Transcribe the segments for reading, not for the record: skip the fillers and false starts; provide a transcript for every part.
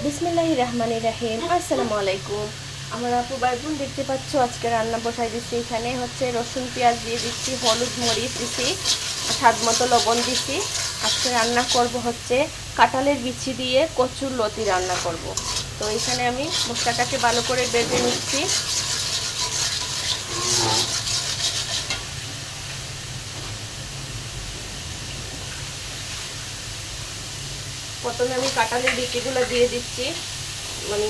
বিসমিল্লাহির রহমানির রহিম। আসসালামু আলাইকুম। আমার আপু ভাই বোন দেখতে পাচ্ছ, আজকে রান্না বসাই দিচ্ছি। এখানে হচ্ছে রসুন পেঁয়াজ দিয়ে দিচ্ছি, হলুদ মরিচ দিচ্ছি, স্বাদ মতো লবণ দিচ্ছি। আজকে রান্না করব হচ্ছে কাঁঠালের বিচি দিয়ে কচুর লতি রান্না করব। তো এখানে আমি মশলাটাকে ভালো করে বেজে নিচ্ছি। প্রথমে আমি কাঁঠালের বিচিগুলো দিয়ে দিচ্ছি, মানে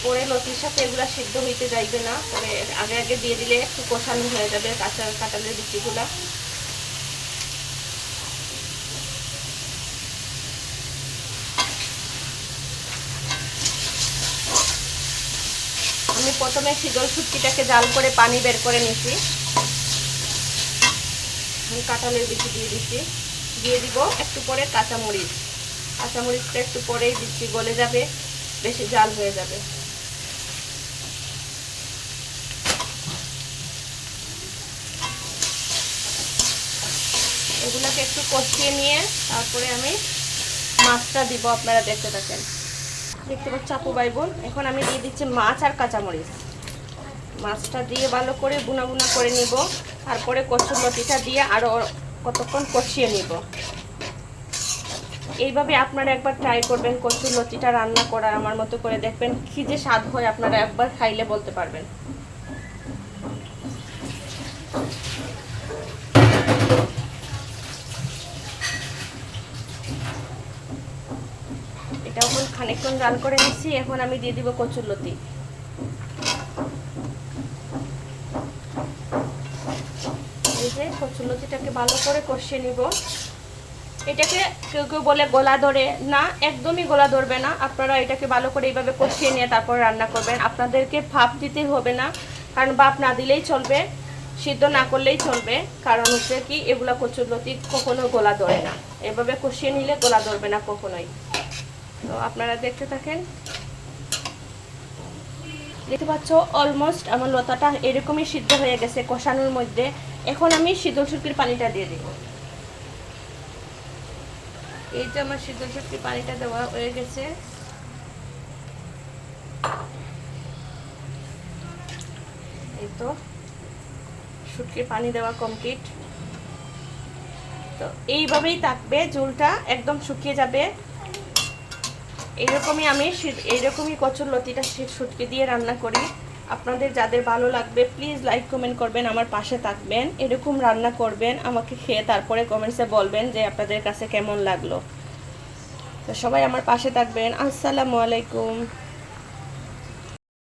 পরে লতির সাথে এগুলা সিদ্ধ হইতে যাইবে না, তবে আগে আগে দিয়ে দিলে একটু কষানো হয়ে যাবে কাঁচা কাঁঠালের বিচিগুলা। আমি প্রথমে শীতল শুটকিটাকে জাল করে পানি বের করে নিছি। আমি কাঁঠালের বিচি দিয়ে দিচ্ছি, দিয়ে দিব একটু পরে কাঁচামরিচ। কাঁচামরিচটা একটু পরেই দিচ্ছি, গলে যাবে, বেশি জাল হয়ে যাবে। এগুলাকে একটু কষিয়ে নিয়ে তারপরে আমি মাছটা দিব। আপনারা দেখতে থাকেন। দেখতে পাচ্ছি আপু ভাই বোন, এখন আমি দিয়ে দিচ্ছি মাছ আর কাঁচামরিচ। মাছটা দিয়ে ভালো করে বুনা বুনা করে নিব, তারপরে কচুর লতিটা দিয়ে আরও কতক্ষণ কষিয়ে নিব। এইভাবে আপনারা একবার ট্রাই করবেন কচুর লতিটা রান্না করার, আমার মতো করে দেখবেন কি যে স্বাদ হয়, আপনারা একবার খাইলে বলতে পারবেন। এটা এখন খানিকক্ষণ জাল করে নিচ্ছি। এখন আমি দিয়ে দিব কচুর লতি। এই যে কচুর লতিটাকে ভালো করে কষিয়ে নিব। এটাকে কেউ কেউ বলে গলা ধরে না, একদমই গলা ধরবে না। আপনারা এটাকে ভালো করে এইভাবে কষিয়ে নিয়ে তারপর রান্না করবেন। আপনাদেরকে ভাপ দিতে হবে না, কারণ ভাপ না দিলেই চলবে, সিদ্ধ না করলেই চলবে। কারণ হচ্ছে কি, এগুলা কচুরলতি কখনো গলা ধরে না। এভাবে কষিয়ে নিলে গলা ধরবে না কখনোই। তো আপনারা দেখতে থাকেন। দেখতে পাচ্ছ অলমোস্ট আমার লতাটা এরকমই সিদ্ধ হয়ে গেছে কষানোর মধ্যে। এখন আমি শীতল শুটকির পানিটা দিয়ে দিব। এই যে আমার শীতল শুটকির পানিটা দেওয়া হয়ে গেছে। এই তো শুটকির পানি দেওয়া কমপ্লিট। তো এইভাবেই থাকবে, ঝোলটা একদম শুকিয়ে যাবে। এইরকমই কচুর লতিটা শুটকি দিয়ে রান্না করি। আপনাদের যাদের ভালো লাগবে প্লিজ লাইক কমেন্ট করবেন, আমার পাশে থাকবেন, এরকম রান্না করবেন, আমাকে খেয়ে তারপরে কমেন্টসে বলবেন যে আপনাদের কাছে কেমন লাগলো। তো সবাই আমার পাশে থাকবেন। আসসালামু আলাইকুম।